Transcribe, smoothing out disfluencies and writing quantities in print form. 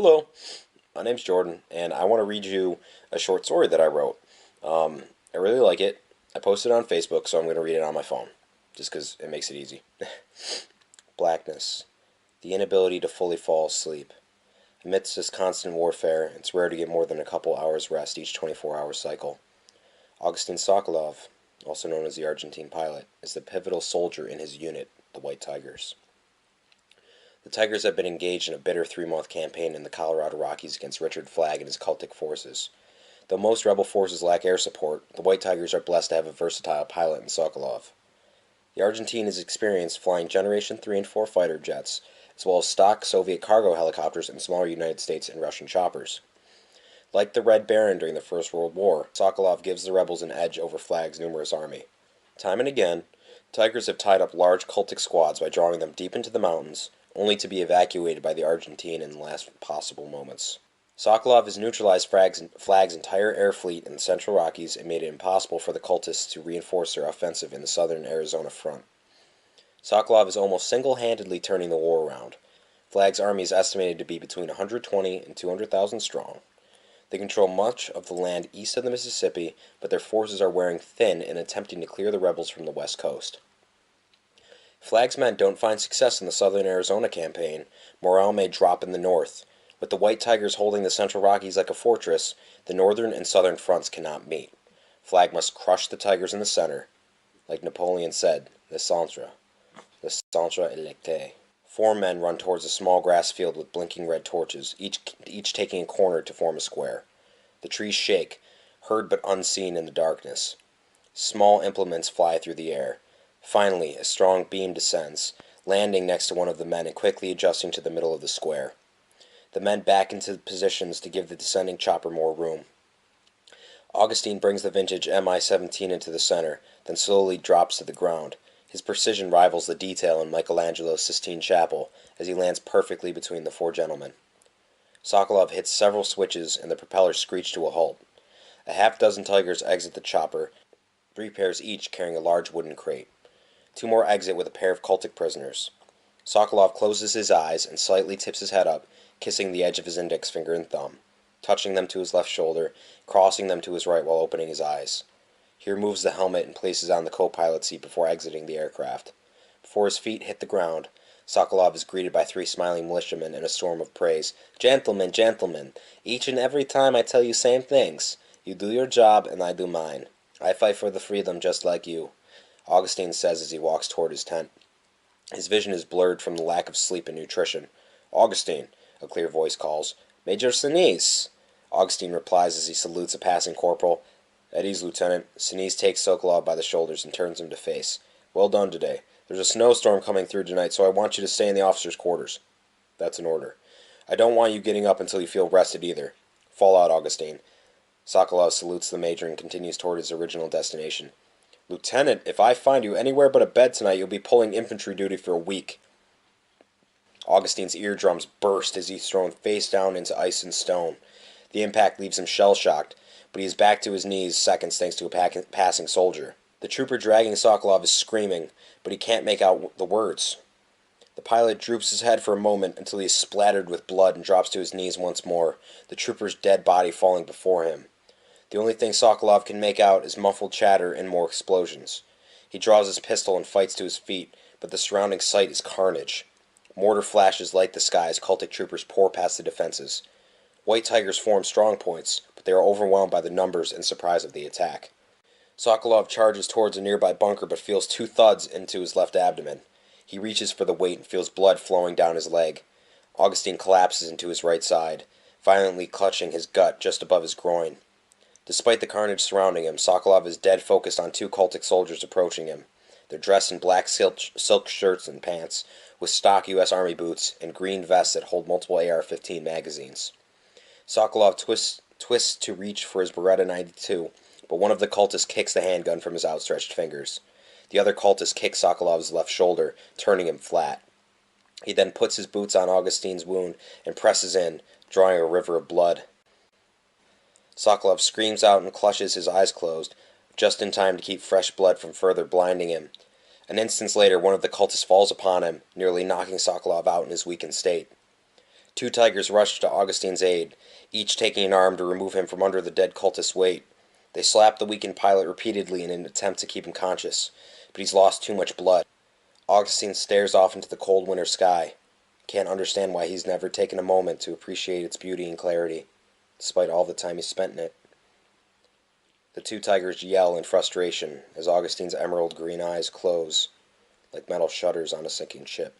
Hello, my name's Jordan, and I want to read you a short story that I wrote. I really like it. I posted it on Facebook, so I'm going to read it on my phone, just because it makes it easy. Blackness, the inability to fully fall asleep. Amidst this constant warfare, it's rare to get more than a couple hours rest each 24-hour cycle. Augustine Sokolov, also known as the Argentine pilot, is the pivotal soldier in his unit, the White Tigers. The Tigers have been engaged in a bitter 3-month campaign in the Colorado Rockies against Richard Flagg and his cultic forces. Though most rebel forces lack air support, the White Tigers are blessed to have a versatile pilot in Sokolov. The Argentine is experienced flying Generation 3 and 4 fighter jets, as well as stock Soviet cargo helicopters and smaller United States and Russian choppers. Like the Red Baron during the First World War, Sokolov gives the rebels an edge over Flagg's numerous army. Time and again, Tigers have tied up large cultic squads by drawing them deep into the mountains, only to be evacuated by the Argentine in the last possible moments. Sokolov has neutralized Flagg's entire air fleet in the Central Rockies and made it impossible for the cultists to reinforce their offensive in the southern Arizona front. Sokolov is almost single-handedly turning the war around. Flagg's army is estimated to be between 120 and 200,000 strong. They control much of the land east of the Mississippi, but their forces are wearing thin in attempting to clear the rebels from the west coast. Flagg's men don't find success in the southern Arizona campaign. Morale may drop in the north. With the White Tigers holding the Central Rockies like a fortress, the northern and southern fronts cannot meet. Flagg must crush the Tigers in the center. Like Napoleon said, le centre électé. 4 men run towards a small grass field with blinking red torches, each taking a corner to form a square. The trees shake, heard but unseen in the darkness. Small implements fly through the air. Finally, a strong beam descends, landing next to one of the men and quickly adjusting to the middle of the square. The men back into positions to give the descending chopper more room. Augustine brings the vintage Mi-17 into the center, then slowly drops to the ground. His precision rivals the detail in Michelangelo's Sistine Chapel as he lands perfectly between the 4 gentlemen. Sokolov hits several switches and the propellers screech to a halt. A half-dozen Tigers exit the chopper, 3 pairs each carrying a large wooden crate. 2 more exit with a pair of cultic prisoners. Sokolov closes his eyes and slightly tips his head up, kissing the edge of his index finger and thumb, touching them to his left shoulder, crossing them to his right while opening his eyes. He removes the helmet and places on the co-pilot seat before exiting the aircraft. Before his feet hit the ground, Sokolov is greeted by 3 smiling militiamen in a storm of praise. "Gentlemen, gentlemen, each and every time I tell you same things. You do your job and I do mine. I fight for the freedom just like you," Augustine says as he walks toward his tent. His vision is blurred from the lack of sleep and nutrition. "Augustine," a clear voice calls. "Major Sinise," Augustine replies as he salutes a passing corporal. "At ease, Lieutenant." Sinise takes Sokolov by the shoulders and turns him to face. "Well done today. There's a snowstorm coming through tonight, so I want you to stay in the officers' quarters." "That's an order." "I don't want you getting up until you feel rested either." "Fall out, Augustine." Sokolov salutes the major and continues toward his original destination. "Lieutenant, if I find you anywhere but a bed tonight, you'll be pulling infantry duty for a week." Augustine's eardrums burst as he's thrown face down into ice and stone. The impact leaves him shell-shocked, but he is back to his knees seconds thanks to a passing soldier. The trooper dragging Sokolov is screaming, but he can't make out the words. The pilot droops his head for a moment until he is splattered with blood and drops to his knees once more, the trooper's dead body falling before him. The only thing Sokolov can make out is muffled chatter and more explosions. He draws his pistol and fights to his feet, but the surrounding sight is carnage. Mortar flashes light the sky as cultic troopers pour past the defenses. White Tigers form strong points, but they are overwhelmed by the numbers and surprise of the attack. Sokolov charges towards a nearby bunker but feels 2 thuds into his left abdomen. He reaches for the weight and feels blood flowing down his leg. Augustine collapses into his right side, violently clutching his gut just above his groin. Despite the carnage surrounding him, Sokolov is dead focused on 2 cultic soldiers approaching him. They're dressed in black silk shirts and pants, with stock U.S. Army boots and green vests that hold multiple AR-15 magazines. Sokolov twists to reach for his Beretta 92, but one of the cultists kicks the handgun from his outstretched fingers. The other cultist kicks Sokolov's left shoulder, turning him flat. He then puts his boots on Augustine's wound and presses in, drawing a river of blood. Sokolov screams out and clutches his eyes closed, just in time to keep fresh blood from further blinding him. An instant later, one of the cultists falls upon him, nearly knocking Sokolov out in his weakened state. Two tigers rushed to Augustine's aid, each taking an arm to remove him from under the dead cultist's weight. They slapped the weakened pilot repeatedly in an attempt to keep him conscious, but he's lost too much blood. Augustine stares off into the cold winter sky. Can't understand why he's never taken a moment to appreciate its beauty and clarity, despite all the time he's spent in it. The two tigers yell in frustration as Augustine's emerald green eyes close like metal shutters on a sinking ship.